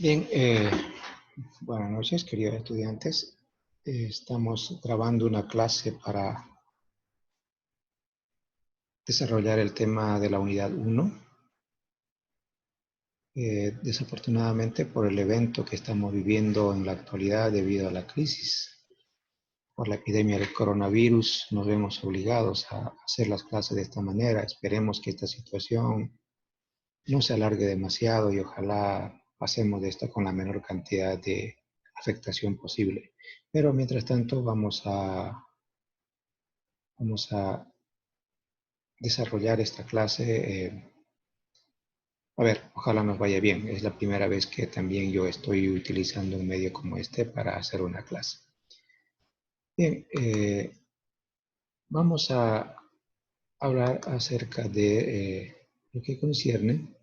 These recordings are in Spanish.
Bien, buenas noches, queridos estudiantes. Estamos grabando una clase para desarrollar el tema de la unidad 1. Desafortunadamente, por el evento que estamos viviendo en la actualidad debido a la crisis por la epidemia del coronavirus, nos vemos obligados a hacer las clases de esta manera. Esperemos que esta situación no se alargue demasiado y ojalá pasemos de esto con la menor cantidad de afectación posible. Pero mientras tanto vamos a desarrollar esta clase. A ver, ojalá nos vaya bien. Es la primera vez que también yo estoy utilizando un medio como este para hacer una clase. Bien, vamos a hablar acerca de lo que concierne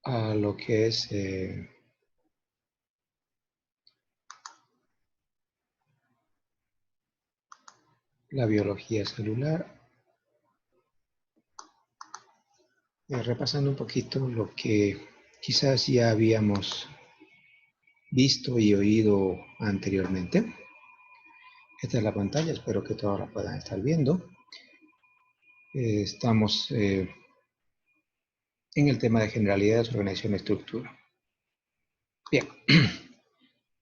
a lo que es la biología celular. Repasando un poquito lo que quizás ya habíamos visto y oído anteriormente. Esta es la pantalla, espero que todos la puedan estar viendo. Estamos en el tema de generalidades, organización y estructura. Bien,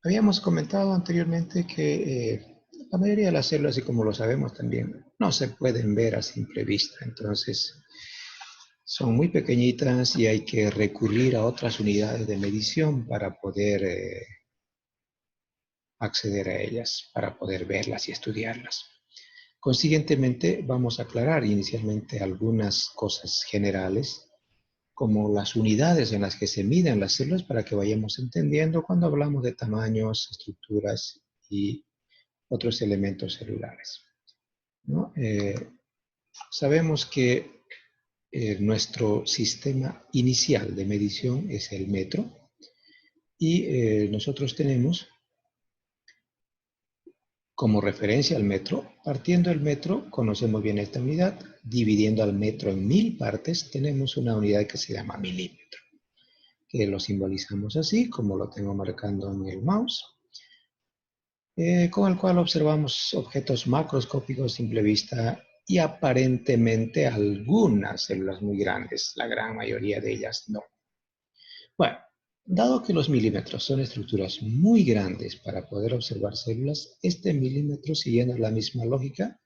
habíamos comentado anteriormente que la mayoría de las células, y como lo sabemos también, no se pueden ver a simple vista. Entonces, son muy pequeñitas y hay que recurrir a otras unidades de medición para poder acceder a ellas, para poder verlas y estudiarlas. Consiguientemente, vamos a aclarar inicialmente algunas cosas generales, como las unidades en las que se miden las células para que vayamos entendiendo cuando hablamos de tamaños, estructuras y otros elementos celulares, ¿no? Sabemos que nuestro sistema inicial de medición es el metro y nosotros tenemos como referencia al metro. Partiendo del metro, conocemos bien esta unidad. Dividiendo al metro en 1000 partes, tenemos una unidad que se llama milímetro, que lo simbolizamos así, como lo tengo marcando en el mouse, con el cual observamos objetos macroscópicos a simple vista y aparentemente algunas células muy grandes, la gran mayoría de ellas no. Bueno, dado que los milímetros son estructuras muy grandes para poder observar células, este milímetro, siguiendo la misma lógica,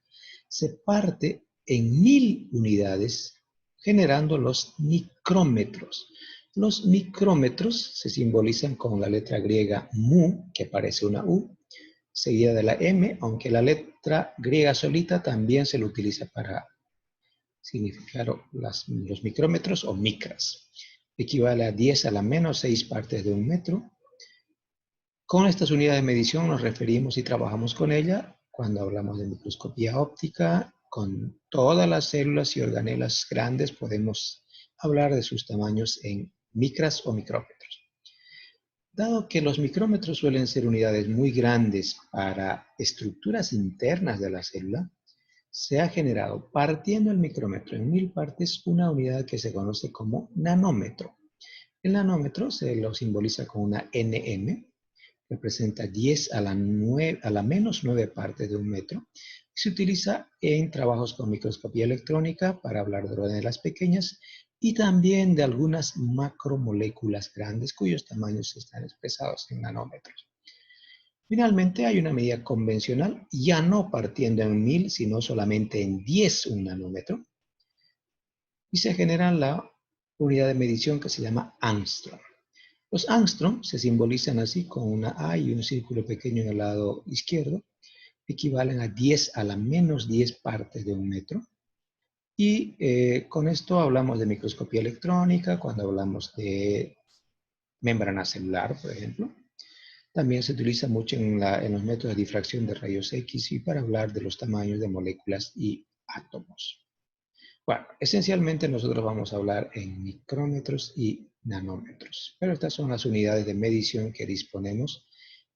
se parte en 1000 unidades, generando los micrómetros. Los micrómetros se simbolizan con la letra griega mu, que parece una U, seguida de la M, aunque la letra griega solita también se lo utiliza para significar los micrómetros o micras. Equivale a 10 a la menos 6 partes de un metro. Con estas unidades de medición nos referimos y trabajamos con ella cuando hablamos de microscopía óptica. Con todas las células y organelas grandes podemos hablar de sus tamaños en micras o micrómetros. Dado que los micrómetros suelen ser unidades muy grandes para estructuras internas de la célula, se ha generado, partiendo el micrómetro en 1000 partes, una unidad que se conoce como nanómetro. El nanómetro se lo simboliza con una NM, representa 10 a la menos 9 partes de un metro. Se utiliza en trabajos con microscopía electrónica para hablar de organelas pequeñas y también de algunas macromoléculas grandes cuyos tamaños están expresados en nanómetros. Finalmente, hay una medida convencional, ya no partiendo en 1000, sino solamente en 10 un nanómetro, y se genera la unidad de medición que se llama Angstrom. Los Angstrom se simbolizan así con una A y un círculo pequeño en el lado izquierdo, equivalen a 10 a la menos 10 partes de un metro. Y con esto hablamos de microscopía electrónica, cuando hablamos de membrana celular, por ejemplo. También se utiliza mucho en los métodos de difracción de rayos X y para hablar de los tamaños de moléculas y átomos. Bueno, esencialmente nosotros vamos a hablar en micrómetros y nanómetros, pero estas son las unidades de medición que disponemos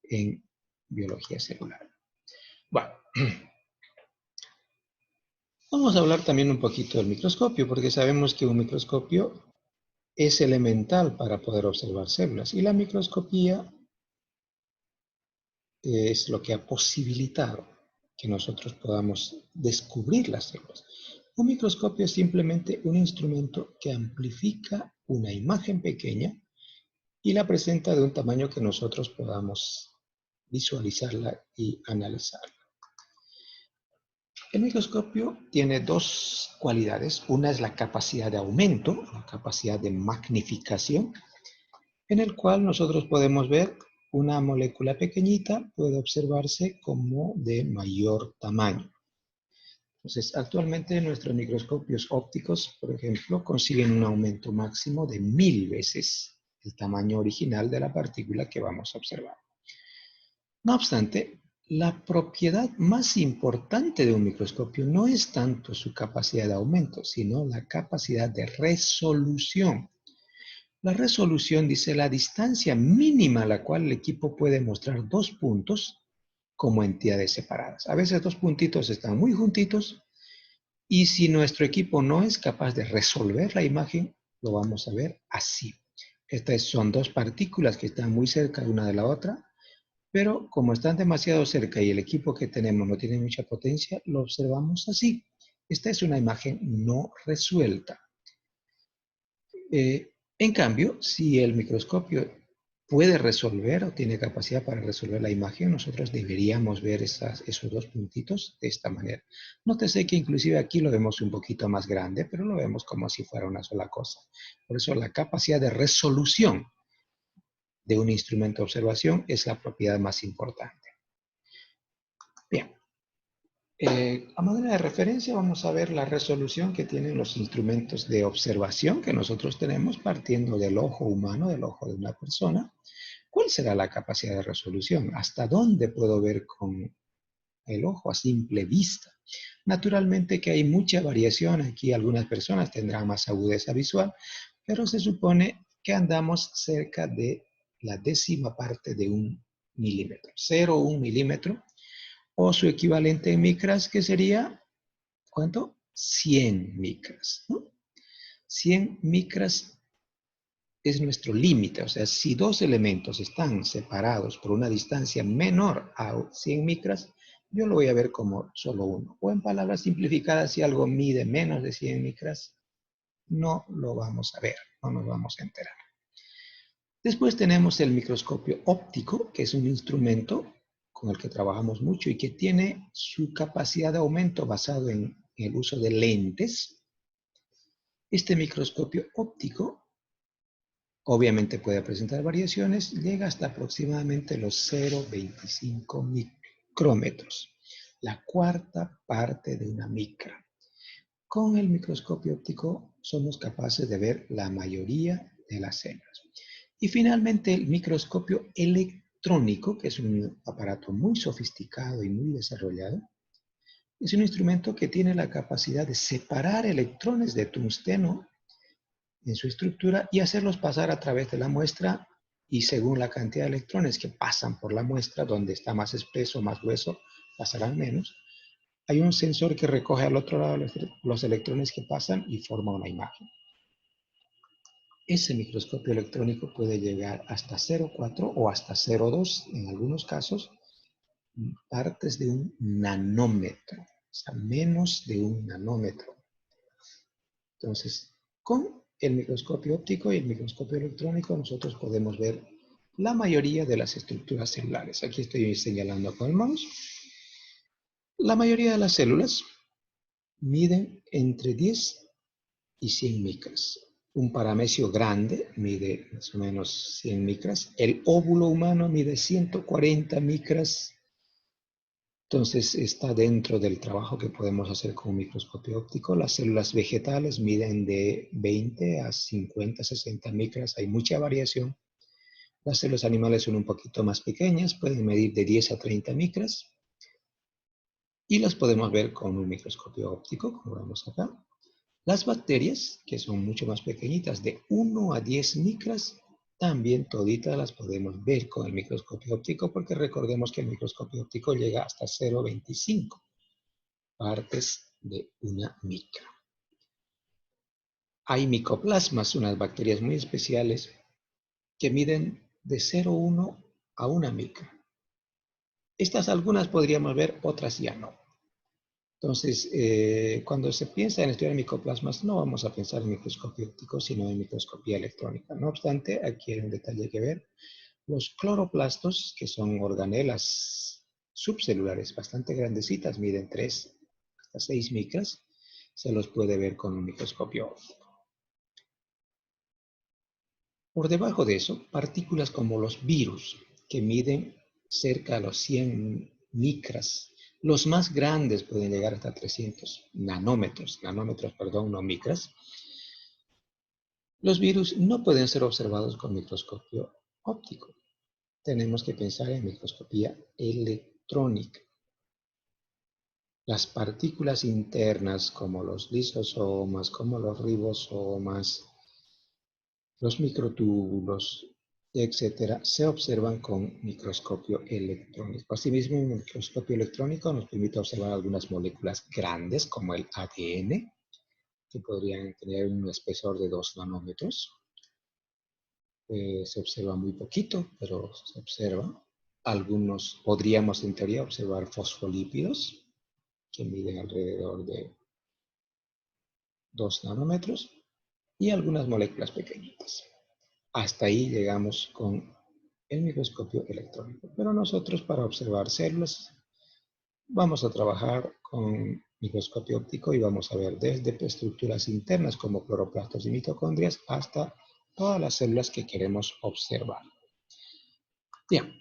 en biología celular. Bueno, vamos a hablar también un poquito del microscopio, porque sabemos que un microscopio es elemental para poder observar células y la microscopía es lo que ha posibilitado que nosotros podamos descubrir las células. Un microscopio es simplemente un instrumento que amplifica una imagen pequeña y la presenta de un tamaño que nosotros podamos visualizarla y analizarla. El microscopio tiene dos cualidades. Una es la capacidad de aumento, la capacidad de magnificación, en el cual nosotros podemos ver una molécula pequeñita, puede observarse como de mayor tamaño. Entonces, actualmente nuestros microscopios ópticos, por ejemplo, consiguen un aumento máximo de 1000 veces el tamaño original de la partícula que vamos a observar. No obstante, la propiedad más importante de un microscopio no es tanto su capacidad de aumento, sino la capacidad de resolución. La resolución dice la distancia mínima a la cual el equipo puede mostrar dos puntos como entidades separadas. A veces dos puntitos están muy juntitos y si nuestro equipo no es capaz de resolver la imagen, lo vamos a ver así. Estas son dos partículas que están muy cerca una de la otra, pero como están demasiado cerca y el equipo que tenemos no tiene mucha potencia, lo observamos así. Esta es una imagen no resuelta. En cambio, si el microscopio puede resolver o tiene capacidad para resolver la imagen, nosotros deberíamos ver esos dos puntitos de esta manera. Nótese que inclusive aquí lo vemos un poquito más grande, pero lo vemos como si fuera una sola cosa. Por eso la capacidad de resolución de un instrumento de observación es la propiedad más importante. Bien. A manera de referencia vamos a ver la resolución que tienen los instrumentos de observación que nosotros tenemos partiendo del ojo humano, del ojo de una persona. ¿Cuál será la capacidad de resolución? ¿Hasta dónde puedo ver con el ojo a simple vista? Naturalmente que hay mucha variación. Aquí algunas personas tendrán más agudeza visual, pero se supone que andamos cerca de la décima parte de un milímetro, 0,1 milímetro, o su equivalente en micras, que sería, ¿cuánto? 100 micras, ¿no? 100 micras es nuestro límite, o sea, si dos elementos están separados por una distancia menor a 100 micras, yo lo voy a ver como solo uno. O en palabras simplificadas, si algo mide menos de 100 micras, no lo vamos a ver, no nos vamos a enterar. Después tenemos el microscopio óptico, que es un instrumento con el que trabajamos mucho y que tiene su capacidad de aumento basado en el uso de lentes. Este microscopio óptico obviamente puede presentar variaciones, llega hasta aproximadamente los 0,25 micrómetros, la cuarta parte de una micra. Con el microscopio óptico somos capaces de ver la mayoría de las células. Y finalmente el microscopio electrónico, que es un aparato muy sofisticado y muy desarrollado, es un instrumento que tiene la capacidad de separar electrones de tungsteno en su estructura y hacerlos pasar a través de la muestra y según la cantidad de electrones que pasan por la muestra, donde está más espeso, más grueso, pasarán menos. Hay un sensor que recoge al otro lado los electrones que pasan y forma una imagen. Ese microscopio electrónico puede llegar hasta 0,4 o hasta 0,2 en algunos casos, partes de un nanómetro, o sea, menos de un nanómetro. Entonces, con el microscopio óptico y el microscopio electrónico nosotros podemos ver la mayoría de las estructuras celulares. Aquí estoy señalando con el mouse. La mayoría de las células miden entre 10 y 100 micras. Un paramecio grande mide más o menos 100 micras. El óvulo humano mide 140 micras. Entonces está dentro del trabajo que podemos hacer con un microscopio óptico. Las células vegetales miden de 20 a 50, 60 micras. Hay mucha variación. Las células animales son un poquito más pequeñas, pueden medir de 10 a 30 micras. Y las podemos ver con un microscopio óptico, como vemos acá. Las bacterias, que son mucho más pequeñitas, de 1 a 10 micras, también toditas las podemos ver con el microscopio óptico, porque recordemos que el microscopio óptico llega hasta 0,25 partes de una micra. Hay micoplasmas, unas bacterias muy especiales que miden de 0,1 a 1 micra. Estas algunas podríamos ver, otras ya no. Entonces, cuando se piensa en estudiar micoplasmas, no vamos a pensar en microscopio óptico, sino en microscopía electrónica. No obstante, aquí hay un detalle que ver. Los cloroplastos, que son organelas subcelulares bastante grandecitas, miden 3 hasta 6 micras, se los puede ver con un microscopio óptico. Por debajo de eso, partículas como los virus, que miden cerca a los 100 micras. Los más grandes pueden llegar hasta 300 nanómetros, perdón, no micras. Los virus no pueden ser observados con microscopio óptico. Tenemos que pensar en microscopía electrónica. Las partículas internas, como los lisosomas, como los ribosomas, los microtúbulos, etcétera, se observan con microscopio electrónico. Asimismo, un microscopio electrónico nos permite observar algunas moléculas grandes, como el ADN, que podrían tener un espesor de 2 nanómetros. Se observa muy poquito, pero se observa. Algunos podríamos, en teoría, observar fosfolípidos, que miden alrededor de 2 nanómetros, y algunas moléculas pequeñitas. Hasta ahí llegamos con el microscopio electrónico. Pero nosotros, para observar células, vamos a trabajar con microscopio óptico y vamos a ver desde estructuras internas como cloroplastos y mitocondrias hasta todas las células que queremos observar. Bien,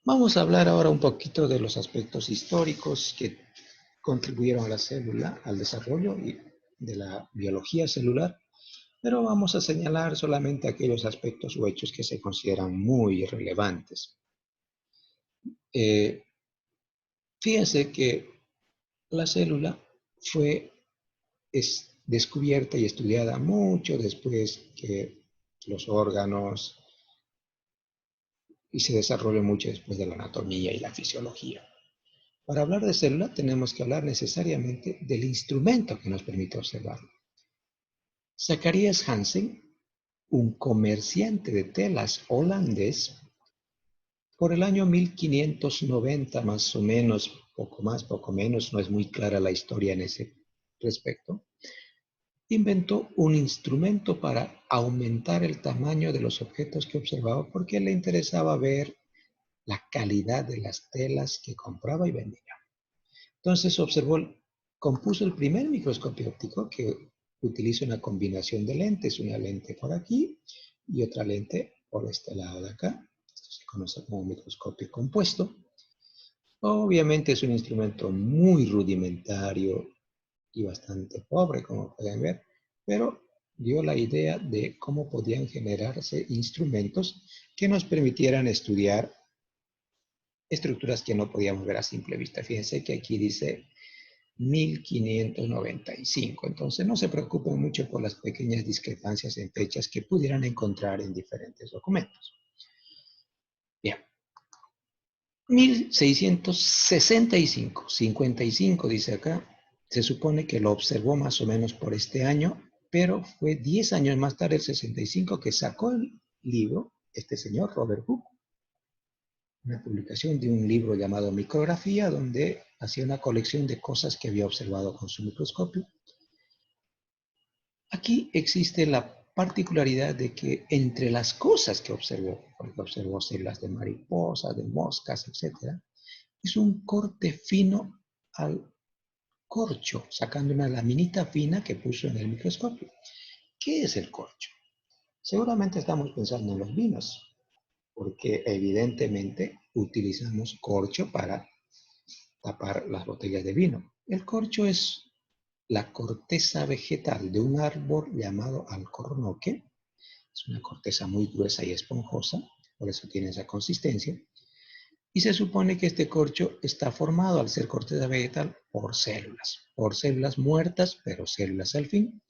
vamos a hablar ahora un poquito de los aspectos históricos que contribuyeron a la célula, al desarrollo de la biología celular, pero vamos a señalar solamente aquellos aspectos o hechos que se consideran muy relevantes. Fíjense que la célula fue descubierta y estudiada mucho después que los órganos, y se desarrolló mucho después de la anatomía y la fisiología. Para hablar de célula tenemos que hablar necesariamente del instrumento que nos permite observarlo. Zacharias Hansen, un comerciante de telas holandés, por el año 1590 más o menos, poco más, poco menos, no es muy clara la historia en ese respecto, inventó un instrumento para aumentar el tamaño de los objetos que observaba porque le interesaba ver la calidad de las telas que compraba y vendía. Entonces compuso el primer microscopio óptico que utiliza una combinación de lentes, una lente por aquí y otra lente por este lado de acá. Esto se conoce como microscopio compuesto. Obviamente es un instrumento muy rudimentario y bastante pobre, como pueden ver, pero dio la idea de cómo podían generarse instrumentos que nos permitieran estudiar estructuras que no podíamos ver a simple vista. Fíjense que aquí dice 1595. Entonces no se preocupen mucho por las pequeñas discrepancias en fechas que pudieran encontrar en diferentes documentos. Bien. 1665, 55 dice acá, se supone que lo observó más o menos por este año, pero fue 10 años más tarde, el 65, que sacó el libro, este señor Robert Hooke, una publicación de un libro llamado Micrografía, donde hacía una colección de cosas que había observado con su microscopio. Aquí existe la particularidad de que entre las cosas que observó, porque observó células de mariposas, de moscas, etc., es un corte fino al corcho, sacando una laminita fina que puso en el microscopio. ¿Qué es el corcho? Seguramente estamos pensando en los vinos, porque evidentemente utilizamos corcho para tapar las botellas de vino. El corcho es la corteza vegetal de un árbol llamado alcornoque. Es una corteza muy gruesa y esponjosa, por eso tiene esa consistencia. Y se supone que este corcho está formado, al ser corteza vegetal, por células muertas, pero células al fin.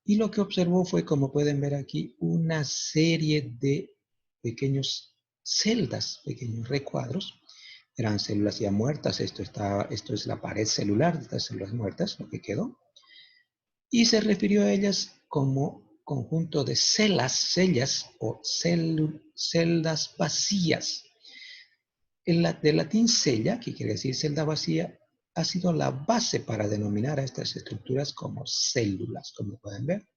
Y lo que observó fue, como pueden ver aquí, una serie de pequeños celdas, pequeños recuadros. Eran células ya muertas, esto es la pared celular de estas células muertas, lo que quedó. y se refirió a ellas como conjunto de celdas o celdas vacías. Del latín cella, que quiere decir celda vacía, ha sido la base para denominar a estas estructuras como células, como pueden ver.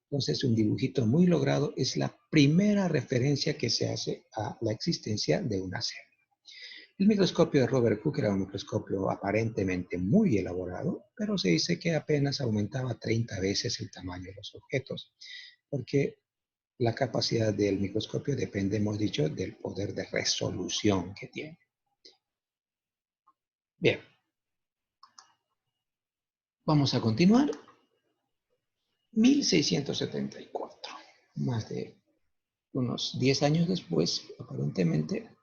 Entonces, un dibujito muy logrado es la primera referencia que se hace a la existencia de una célula. El microscopio de Robert Hooke era un microscopio aparentemente muy elaborado, pero se dice que apenas aumentaba 30 veces el tamaño de los objetos, porque la capacidad del microscopio depende, hemos dicho, del poder de resolución que tiene. Bien, vamos a continuar. 1674, más de unos 10 años después, aparentemente,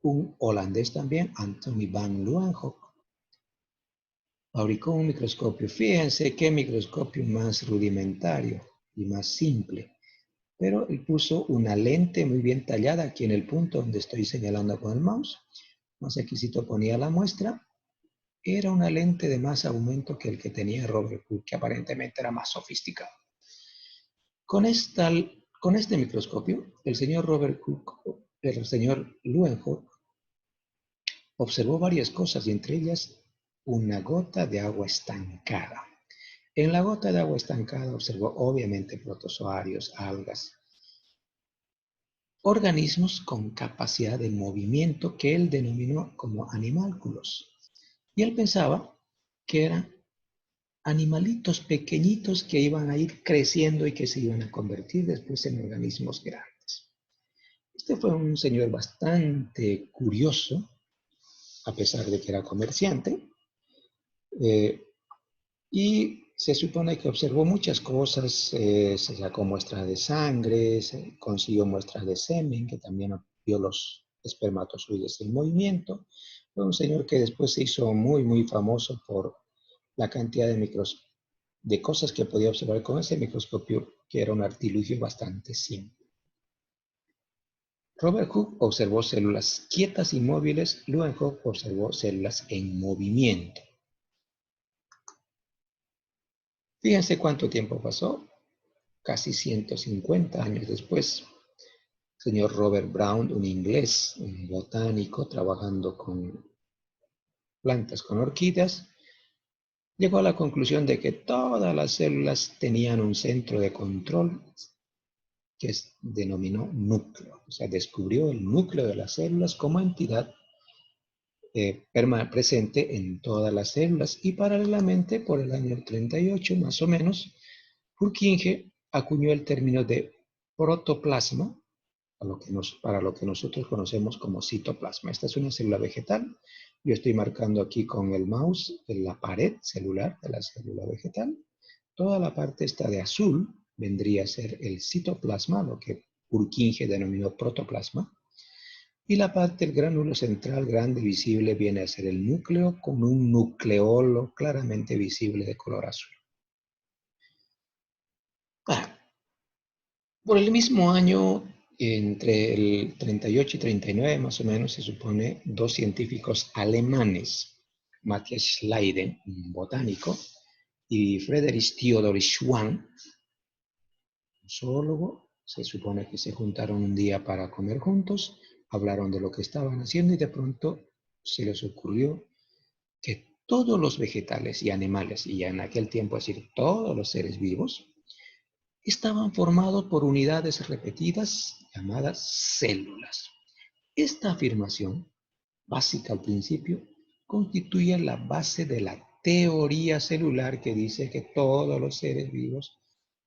un holandés también, Anthony van Leeuwenhoek, fabricó un microscopio. Fíjense qué microscopio más rudimentario y más simple. Pero él puso una lente muy bien tallada aquí en el punto donde estoy señalando con el mouse. Más exquisito ponía la muestra. Era una lente de más aumento que el que tenía Robert Hooke, que aparentemente era más sofisticado. Con este microscopio, el señor Robert Hooke, el señor Leeuwenhoek, observó varias cosas y entre ellas una gota de agua estancada. En la gota de agua estancada observó obviamente protozoarios, algas, organismos con capacidad de movimiento que él denominó como animálculos. Y él pensaba que eran animalitos pequeñitos que iban a ir creciendo y que se iban a convertir después en organismos grandes. Este fue un señor bastante curioso, a pesar de que era comerciante, y se supone que observó muchas cosas, se sacó muestras de sangre, se consiguió muestras de semen, que también vio los espermatozoides en movimiento. Fue un señor que después se hizo muy, muy famoso por la cantidad de cosas que podía observar con ese microscopio, que era un artilugio bastante simple. Robert Hooke observó células quietas y móviles, Leeuwenhoek observó células en movimiento. Fíjense cuánto tiempo pasó, casi 150 años después. El señor Robert Brown, un inglés, un botánico, trabajando con plantas, con orquídeas, llegó a la conclusión de que todas las células tenían un centro de control que denominó núcleo. O sea, descubrió el núcleo de las células como entidad presente en todas las células y paralelamente por el año 38 más o menos, Purkinje acuñó el término de protoplasma para lo que nosotros conocemos como citoplasma. Esta es una célula vegetal. Yo estoy marcando aquí con el mouse en la pared celular de la célula vegetal. Toda la parte esta de azul vendría a ser el citoplasma, lo que Purkinje denominó protoplasma. Y la parte del gránulo central grande visible viene a ser el núcleo con un nucleolo claramente visible de color azul. Por el mismo año, entre el 38 y 39 más o menos, se supone, dos científicos alemanes, Matthias Schleiden, un botánico, y Friedrich Theodor Schwann, un zoólogo, se supone que se juntaron un día para comer juntos, hablaron de lo que estaban haciendo y de pronto se les ocurrió que todos los vegetales y animales, y en aquel tiempo es decir, todos los seres vivos, estaban formados por unidades repetidas llamadas células. Esta afirmación, básica al principio, constituye la base de la teoría celular que dice que todos los seres vivos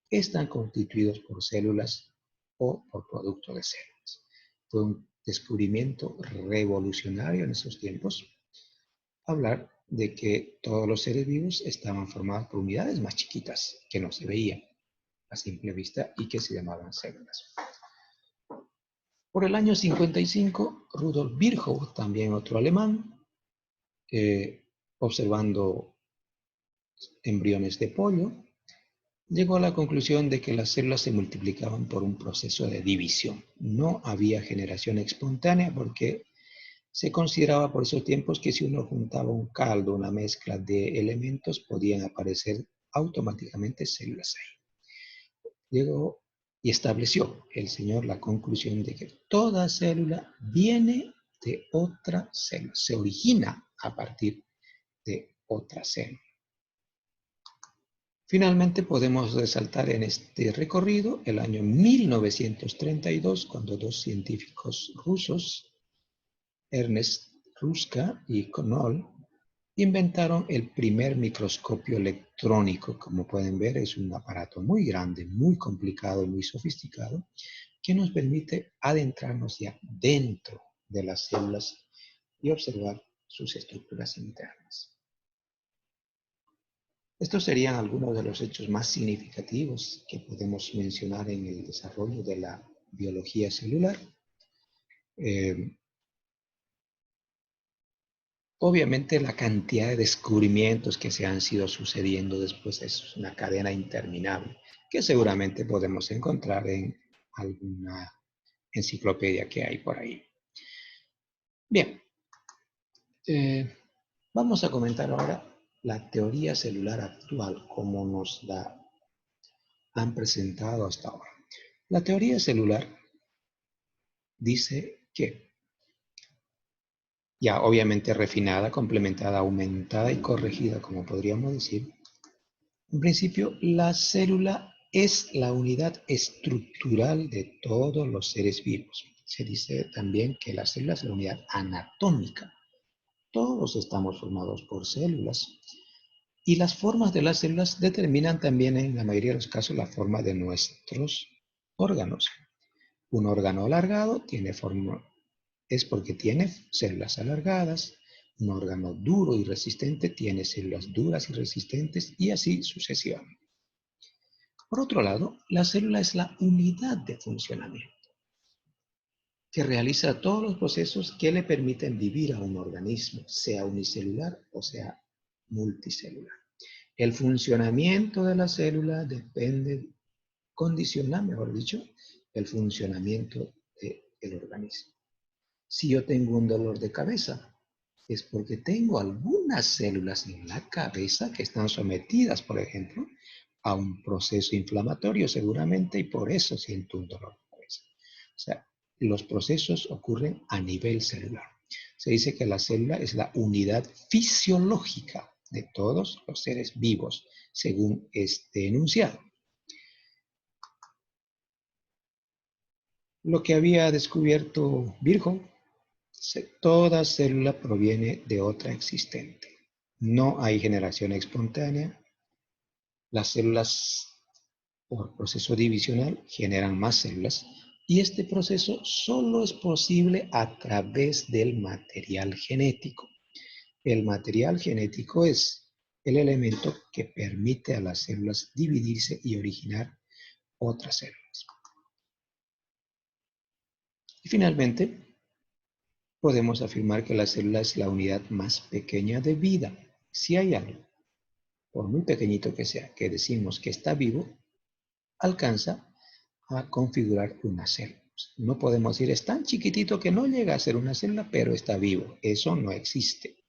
están constituidos por células o por producto de células. Fue un descubrimiento revolucionario en esos tiempos hablar de que todos los seres vivos estaban formados por unidades más chiquitas que no se veían a simple vista y que se llamaban células. Por el año 55, Rudolf Virchow, también otro alemán, observando embriones de pollo, llegó a la conclusión de que las células se multiplicaban por un proceso de división. No había generación espontánea porque se consideraba por esos tiempos que si uno juntaba un caldo, una mezcla de elementos, podían aparecer automáticamente células ahí. Llegó y estableció el Señor la conclusión de que toda célula viene de otra célula, se origina a partir de otra célula. Finalmente podemos resaltar en este recorrido el año 1932, cuando dos científicos rusos, Ernest Ruska y Knoll, inventaron el primer microscopio electrónico. Como pueden ver, es un aparato muy grande, muy complicado, muy sofisticado, que nos permite adentrarnos ya dentro de las células y observar sus estructuras internas. Estos serían algunos de los hechos más significativos que podemos mencionar en el desarrollo de la biología celular. Obviamente la cantidad de descubrimientos que se han ido sucediendo después es una cadena interminable, que seguramente podemos encontrar en alguna enciclopedia que hay por ahí. Bien, vamos a comentar ahora la teoría celular actual, como nos la han presentado hasta ahora. La teoría celular dice que, ya obviamente refinada, complementada, aumentada y corregida, como podríamos decir, en principio, la célula es la unidad estructural de todos los seres vivos. Se dice también que la célula es la unidad anatómica. Todos estamos formados por células. Y las formas de las células determinan también, en la mayoría de los casos, la forma de nuestros órganos. Un órgano alargado tiene forma, es porque tiene células alargadas. Un órgano duro y resistente tiene células duras y resistentes, y así sucesivamente. Por otro lado, la célula es la unidad de funcionamiento que realiza todos los procesos que le permiten vivir a un organismo, sea unicelular o sea multicelular. El funcionamiento de la célula condiciona, mejor dicho, el funcionamiento del organismo. Si yo tengo un dolor de cabeza, es porque tengo algunas células en la cabeza que están sometidas, por ejemplo, a un proceso inflamatorio seguramente, y por eso siento un dolor de cabeza. O sea, los procesos ocurren a nivel celular. Se dice que la célula es la unidad fisiológica de todos los seres vivos, según este enunciado. Lo que había descubierto Virchow, toda célula proviene de otra existente. No hay generación espontánea. Las células, por proceso divisional, generan más células, y este proceso solo es posible a través del material genético. El material genético es el elemento que permite a las células dividirse y originar otras células. Y finalmente, podemos afirmar que la célula es la unidad más pequeña de vida. Si hay algo, por muy pequeñito que sea, que decimos que está vivo, alcanza a configurar una célula. No podemos decir, es tan chiquitito que no llega a ser una célula, pero está vivo. Eso no existe.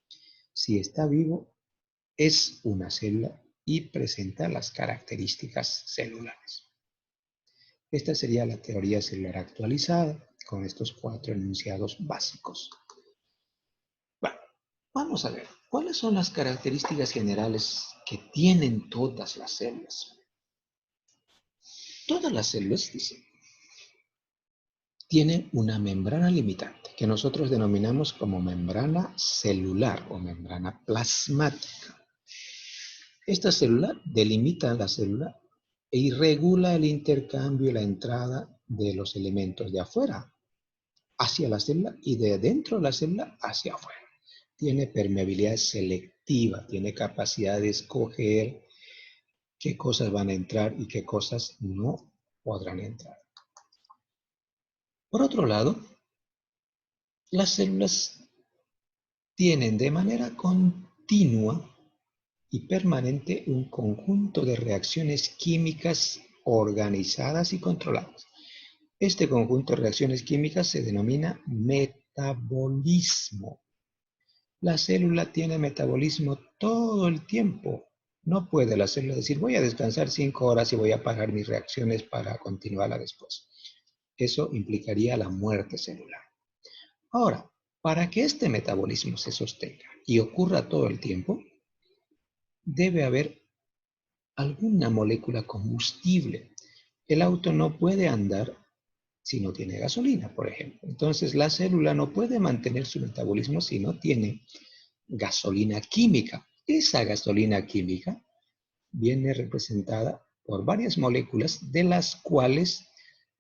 Si está vivo, es una célula y presenta las características celulares. Esta sería la teoría celular actualizada, con estos 4 enunciados básicos. Bueno, vamos a ver, ¿cuáles son las características generales que tienen todas las células? Todas las células, dice, tienen una membrana limitante, que nosotros denominamos como membrana celular o membrana plasmática. Esta célula delimita la célula y regula el intercambio y la entrada de los elementos de afuera hacia la célula y de dentro de la célula hacia afuera. Tiene permeabilidad selectiva, tiene capacidad de escoger qué cosas van a entrar y qué cosas no podrán entrar. Por otro lado, las células tienen de manera continua y permanente un conjunto de reacciones químicas organizadas y controladas. Este conjunto de reacciones químicas se denomina metabolismo. La célula tiene metabolismo todo el tiempo, No puede la célula decir, voy a descansar 5 horas y voy a parar mis reacciones para continuarla después. Eso implicaría la muerte celular. Ahora, para que este metabolismo se sostenga y ocurra todo el tiempo, debe haber alguna molécula combustible. El auto no puede andar si no tiene gasolina, por ejemplo. Entonces, la célula no puede mantener su metabolismo si no tiene gasolina química. Esa gasolina química viene representada por varias moléculas, de las cuales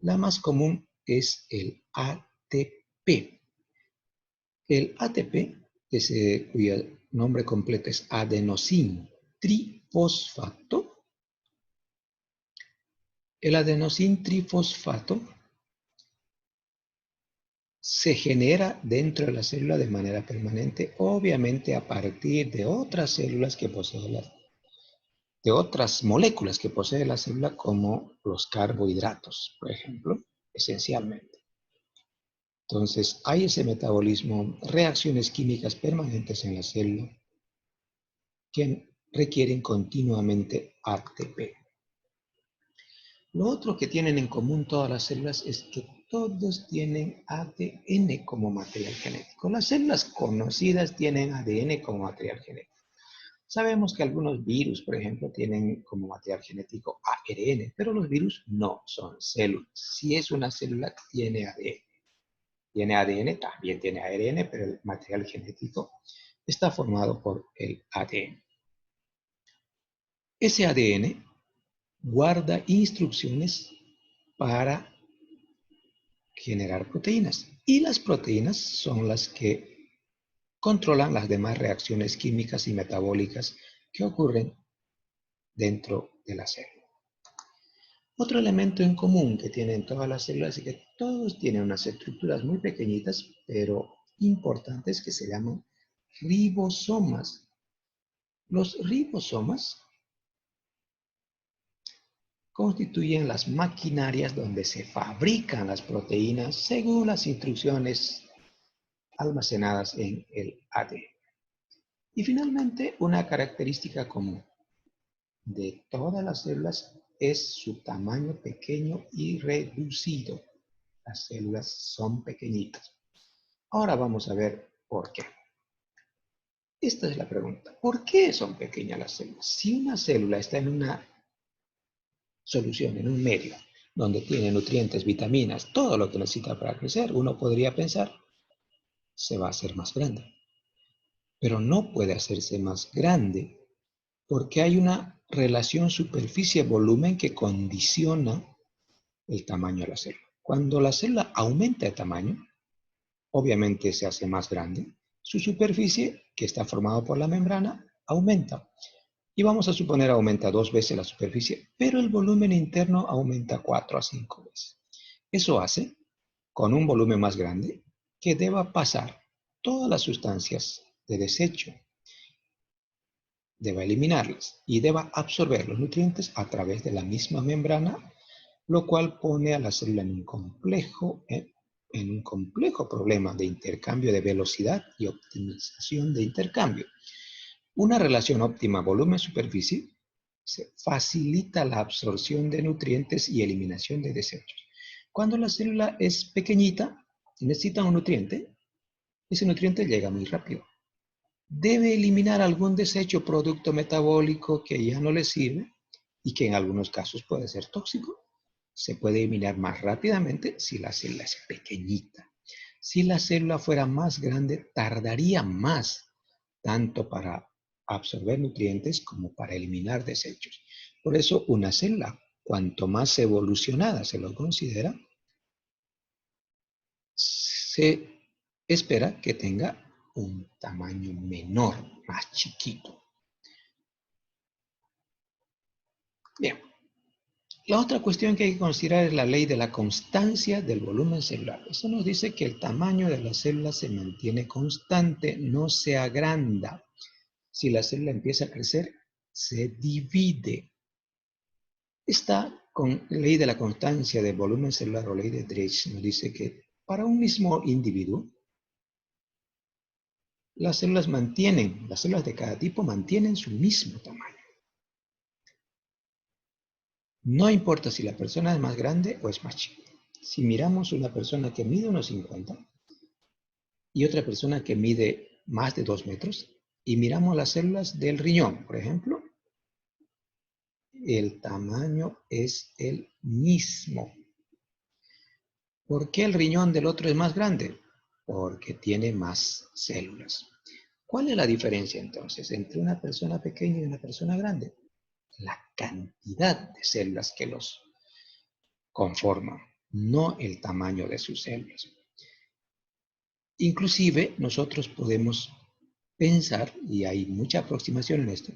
la más común es el ATP. El ATP, cuyo nombre completo es adenosín trifosfato, el adenosín trifosfato se genera dentro de la célula de manera permanente, obviamente a partir de otras células que poseen de otras moléculas que posee la célula, como los carbohidratos, por ejemplo, esencialmente. Entonces, hay ese metabolismo, reacciones químicas permanentes en la célula que requieren continuamente ATP. Lo otro que tienen en común todas las células es que todos tienen ADN como material genético. Las células conocidas tienen ADN como material genético. Sabemos que algunos virus, por ejemplo, tienen como material genético ARN, pero los virus no son células. Si es una célula, tiene ADN. Tiene ADN, también tiene ARN, pero el material genético está formado por el ADN. Ese ADN guarda instrucciones para generar proteínas. Y las proteínas son las que controlan las demás reacciones químicas y metabólicas que ocurren dentro de la célula. Otro elemento en común que tienen todas las células es que todos tienen unas estructuras muy pequeñitas, pero importantes, que se llaman ribosomas. Los ribosomas constituyen las maquinarias donde se fabrican las proteínas según las instrucciones almacenadas en el ADN. Y finalmente, una característica común de todas las células es su tamaño pequeño y reducido. Las células son pequeñitas. Ahora vamos a ver por qué. Esta es la pregunta. ¿Por qué son pequeñas las células? Si una célula está en una solución, en un medio, donde tiene nutrientes, vitaminas, todo lo que necesita para crecer, uno podría pensar, se va a hacer más grande. Pero no puede hacerse más grande porque hay una relación superficie-volumen que condiciona el tamaño de la célula. Cuando la célula aumenta de tamaño, obviamente se hace más grande, su superficie, que está formada por la membrana, aumenta. Y vamos a suponer aumenta 2 veces la superficie, pero el volumen interno aumenta 4 a 5 veces. Eso hace, con un volumen más grande, que deba pasar todas las sustancias de desecho, deba eliminarlas y deba absorber los nutrientes a través de la misma membrana, lo cual pone a la célula en un complejo problema de intercambio de velocidad y optimización de intercambio. Una relación óptima volumen-superficie facilita la absorción de nutrientes y eliminación de desechos. Cuando la célula es pequeñita y necesita un nutriente, ese nutriente llega muy rápido. Debe eliminar algún desecho, producto metabólico que ya no le sirve y que en algunos casos puede ser tóxico. Se puede eliminar más rápidamente si la célula es pequeñita. Si la célula fuera más grande, tardaría más, tanto para absorber nutrientes como para eliminar desechos. Por eso, una célula, cuanto más evolucionada se lo considera, se espera que tenga un tamaño menor, más chiquito. Bien, la otra cuestión que hay que considerar es la ley de la constancia del volumen celular. Eso nos dice que el tamaño de la célula se mantiene constante, no se agranda. Si la célula empieza a crecer, se divide. Esta ley de la constancia del volumen celular o ley de Drake nos dice que para un mismo individuo, las células de cada tipo mantienen su mismo tamaño. No importa si la persona es más grande o es más chica. Si miramos una persona que mide unos 50 y otra persona que mide más de 2 metros y miramos las células del riñón, por ejemplo, el tamaño es el mismo. ¿Por qué el riñón del otro es más grande? Porque tiene más células. ¿Cuál es la diferencia entonces entre una persona pequeña y una persona grande? La cantidad de células que los conforman, no el tamaño de sus células. Inclusive nosotros podemos pensar, y hay mucha aproximación en esto,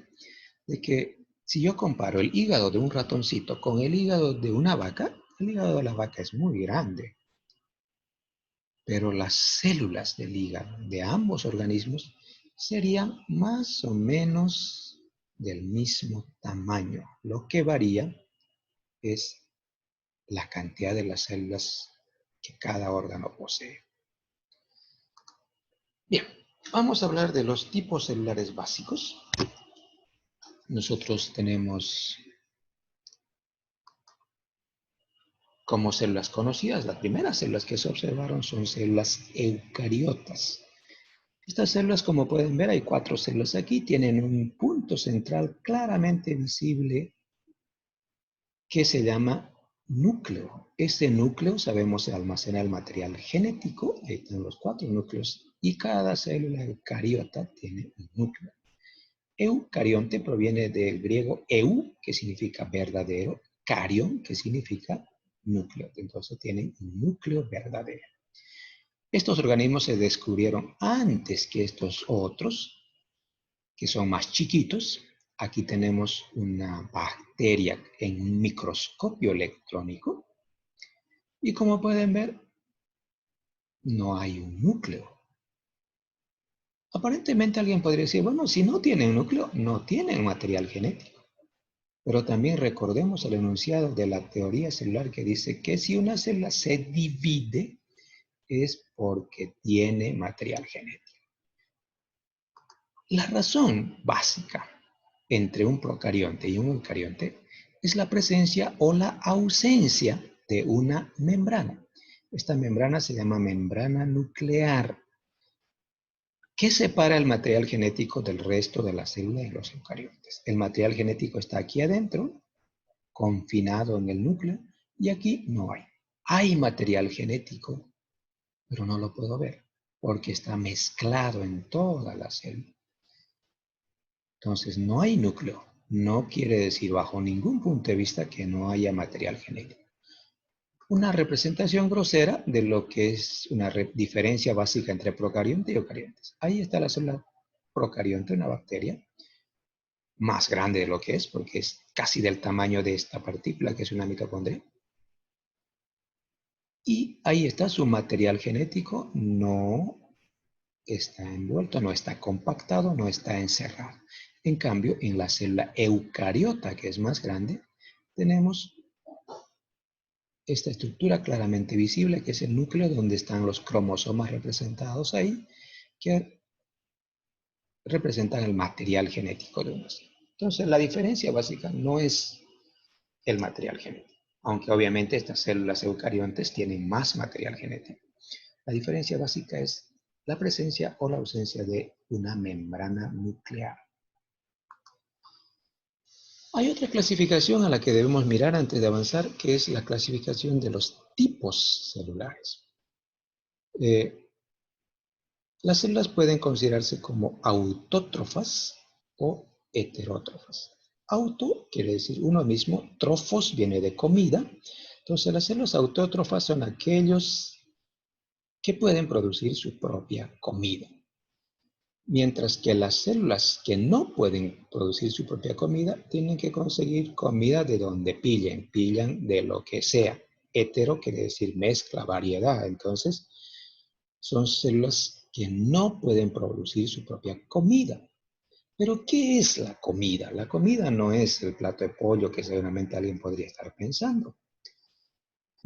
de que si yo comparo el hígado de un ratoncito con el hígado de una vaca, el hígado de la vaca es muy grande, pero las células del hígado de ambos organismos serían más o menos del mismo tamaño. Lo que varía es la cantidad de las células que cada órgano posee. Bien, vamos a hablar de los tipos celulares básicos. Nosotros tenemos como células conocidas, las primeras células que se observaron son células eucariotas. Estas células, como pueden ver, hay 4 células aquí, tienen un punto central claramente visible que se llama núcleo. Este núcleo, sabemos, se almacena el material genético, ahí están los 4 núcleos, y cada célula eucariota tiene un núcleo. Eucarionte proviene del griego eu, que significa verdadero, carion, que significa núcleo. Entonces tienen un núcleo verdadero. Estos organismos se descubrieron antes que estos otros, que son más chiquitos. Aquí tenemos una bacteria en un microscopio electrónico. Y como pueden ver, no hay un núcleo. Aparentemente alguien podría decir, bueno, si no tienen núcleo, no tienen material genético. Pero también recordemos el enunciado de la teoría celular que dice que si una célula se divide es porque tiene material genético. La razón básica entre un procarionte y un eucarionte es la presencia o la ausencia de una membrana. Esta membrana se llama membrana nuclear. ¿Qué separa el material genético del resto de la célula de los eucariontes? El material genético está aquí adentro, confinado en el núcleo, y aquí no hay. Hay material genético, pero no lo puedo ver, porque está mezclado en toda la célula. Entonces, no hay núcleo. No quiere decir bajo ningún punto de vista que no haya material genético. Una representación grosera de lo que es una diferencia básica entre procarionte y eucariontes. Ahí está la célula procarionte, una bacteria, más grande de lo que es, porque es casi del tamaño de esta partícula, que es una mitocondria. Y ahí está su material genético, no está envuelto, no está compactado, no está encerrado. En cambio, en la célula eucariota, que es más grande, tenemos esta estructura claramente visible, que es el núcleo donde están los cromosomas representados ahí, que representan el material genético de una célula. Entonces, la diferencia básica no es el material genético, aunque obviamente estas células eucariontes tienen más material genético. La diferencia básica es la presencia o la ausencia de una membrana nuclear. Hay otra clasificación a la que debemos mirar antes de avanzar, que es la clasificación de los tipos celulares. Las células pueden considerarse como autótrofas o heterótrofas. Auto quiere decir uno mismo, trofos viene de comida. Entonces las células autótrofas son aquellos que pueden producir su propia comida. Mientras que las células que no pueden producir su propia comida tienen que conseguir comida de donde pillan de lo que sea. Hetero quiere decir mezcla, variedad. Entonces, son células que no pueden producir su propia comida. Pero, ¿qué es la comida? La comida no es el plato de pollo que seguramente alguien podría estar pensando.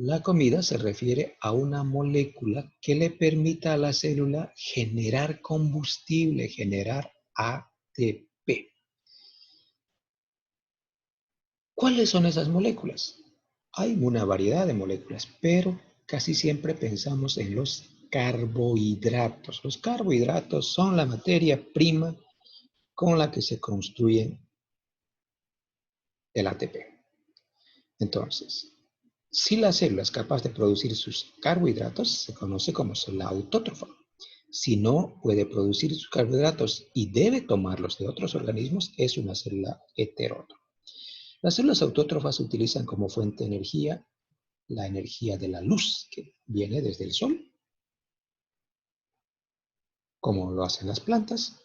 La comida se refiere a una molécula que le permita a la célula generar combustible, generar ATP. ¿Cuáles son esas moléculas? Hay una variedad de moléculas, pero casi siempre pensamos en los carbohidratos. Los carbohidratos son la materia prima con la que se construye el ATP. Entonces, si la célula es capaz de producir sus carbohidratos, se conoce como célula autótrofa. Si no puede producir sus carbohidratos y debe tomarlos de otros organismos, es una célula heterótrofa. Las células autótrofas utilizan como fuente de energía la energía de la luz que viene desde el sol, como lo hacen las plantas.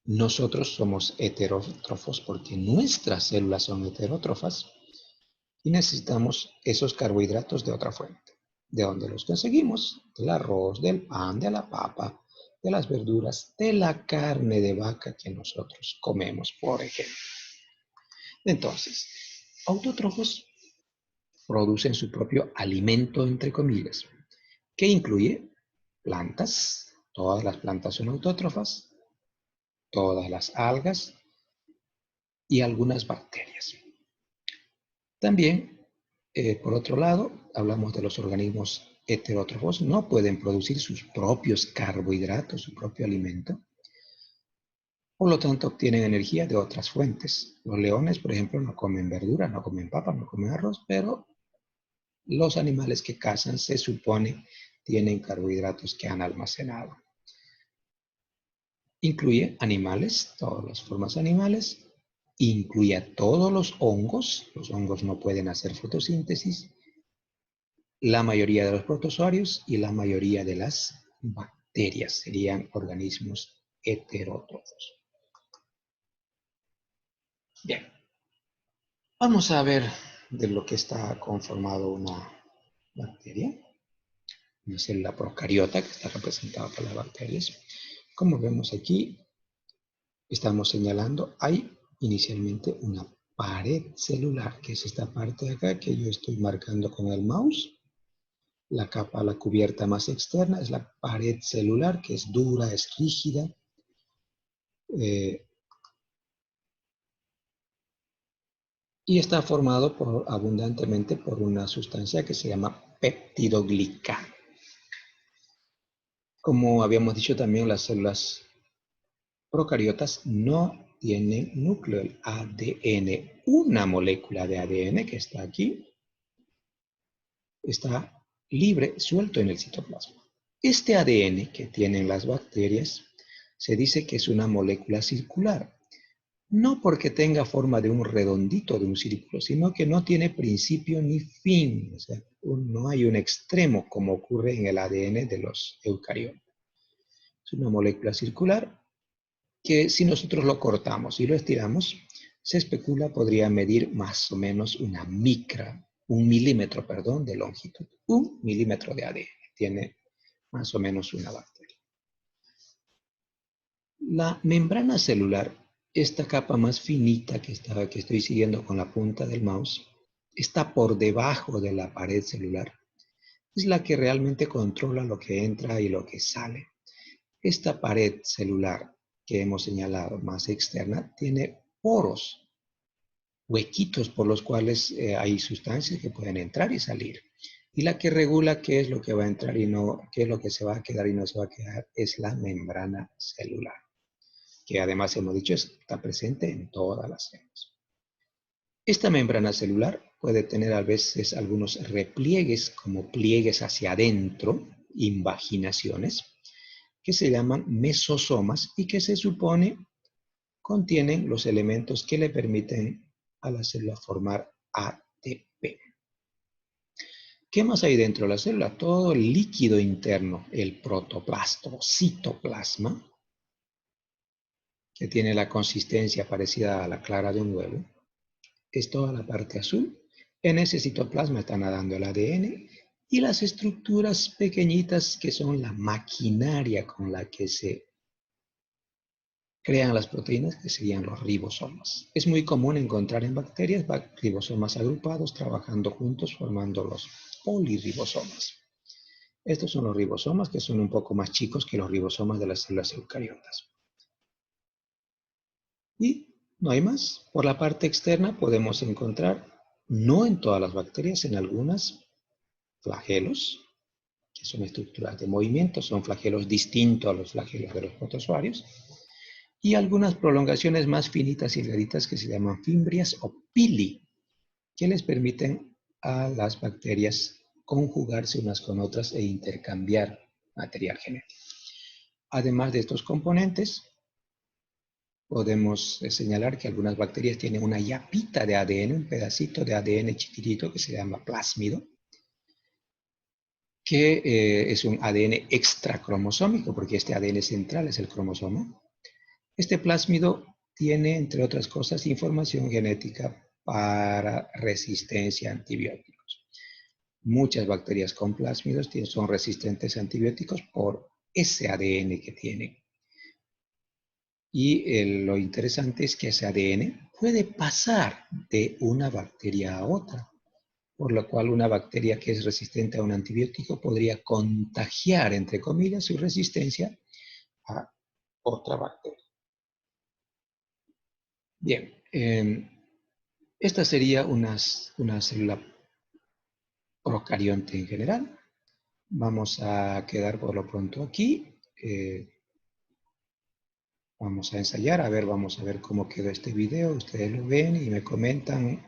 Nosotros somos heterótrofos porque nuestras células son heterótrofas y necesitamos esos carbohidratos de otra fuente. ¿De dónde los conseguimos? Del arroz, del pan, de la papa, de las verduras, de la carne de vaca que nosotros comemos, por ejemplo. Entonces, autótrofos producen su propio alimento, entre comillas, que incluye plantas. Todas las plantas son autótrofas, todas las algas y algunas bacterias. También, por otro lado, hablamos de los organismos heterótrofos. No pueden producir sus propios carbohidratos, su propio alimento. Por lo tanto, obtienen energía de otras fuentes. Los leones, por ejemplo, no comen verduras, no comen papas, no comen arroz, pero los animales que cazan se supone tienen carbohidratos que han almacenado. Incluye animales, todas las formas animales, incluye a todos los hongos no pueden hacer fotosíntesis, la mayoría de los protozoarios y la mayoría de las bacterias serían organismos heterótrofos. Bien, vamos a ver de lo que está conformado una bacteria, una célula procariota que está representada por las bacterias. Como vemos aquí, estamos señalando, hay inicialmente una pared celular, que es esta parte de acá que yo estoy marcando con el mouse. La capa, la cubierta más externa es la pared celular, que es dura, es rígida. Y está formado abundantemente por una sustancia que se llama peptidoglicano. Como habíamos dicho también, las células procariotas no tienen núcleo, el ADN. Una molécula de ADN que está aquí está libre, suelto en el citoplasma. Este ADN que tienen las bacterias se dice que es una molécula circular. No porque tenga forma de un redondito, de un círculo, sino que no tiene principio ni fin. O sea, no hay un extremo como ocurre en el ADN de los eucariotas. Es una molécula circular que si nosotros lo cortamos y lo estiramos, se especula podría medir más o menos un milímetro de longitud. 1 milímetro de ADN tiene más o menos una bacteria. La membrana celular, esta capa más finita que estoy siguiendo con la punta del mouse, está por debajo de la pared celular. Es la que realmente controla lo que entra y lo que sale. Esta pared celular que hemos señalado más externa tiene poros, huequitos por los cuales hay sustancias que pueden entrar y salir. Y la que regula qué es lo que va a entrar y no, qué es lo que se va a quedar y no se va a quedar, es la membrana celular, que además hemos dicho está presente en todas las células. Esta membrana celular puede tener a veces algunos repliegues, como pliegues hacia adentro, invaginaciones, que se llaman mesosomas y que se supone contienen los elementos que le permiten a la célula formar ATP. ¿Qué más hay dentro de la célula? Todo el líquido interno, el protoplasto, citoplasma, que tiene la consistencia parecida a la clara de un huevo, es toda la parte azul. En ese citoplasma está nadando el ADN y las estructuras pequeñitas que son la maquinaria con la que se crean las proteínas, que serían los ribosomas. Es muy común encontrar en bacterias ribosomas agrupados trabajando juntos formando los poliribosomas. Estos son los ribosomas, que son un poco más chicos que los ribosomas de las células eucariotas. Y no hay más. Por la parte externa podemos encontrar No en todas las bacterias, en algunas flagelos, que son estructuras de movimiento, son flagelos distintos a los flagelos de los protozoarios, y algunas prolongaciones más finitas y delgaditas que se llaman fimbrias o pili, que les permiten a las bacterias conjugarse unas con otras e intercambiar material genético. Además de estos componentes, podemos señalar que algunas bacterias tienen una yapita de ADN, un pedacito de ADN chiquitito que se llama plásmido, que es un ADN extracromosómico, porque este ADN central es el cromosoma. Este plásmido tiene, entre otras cosas, información genética para resistencia a antibióticos. Muchas bacterias con plásmidos son resistentes a antibióticos por ese ADN que tienen. Y lo interesante es que ese ADN puede pasar de una bacteria a otra, por lo cual una bacteria que es resistente a un antibiótico podría contagiar, entre comillas, su resistencia a otra bacteria. Bien, esta sería una célula procarionte en general. Vamos a quedar por lo pronto aquí. Vamos a ensayar, vamos a ver cómo quedó este video. Ustedes lo ven y me comentan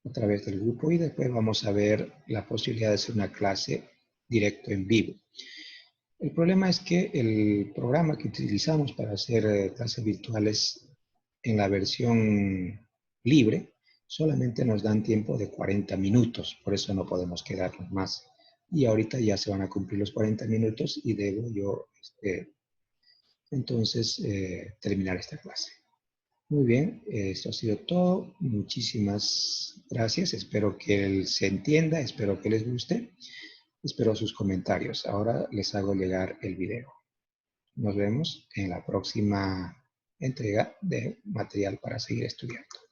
a través del grupo y después vamos a ver la posibilidad de hacer una clase directo en vivo. El problema es que el programa que utilizamos para hacer clases virtuales en la versión libre solamente nos dan tiempo de 40 minutos, por eso no podemos quedarnos más. Y ahorita ya se van a cumplir los 40 minutos y debo yo entonces terminar esta clase. Muy bien, esto ha sido todo. Muchísimas gracias. Espero que se entienda, espero que les guste. Espero sus comentarios. Ahora les hago llegar el video. Nos vemos en la próxima entrega de material para seguir estudiando.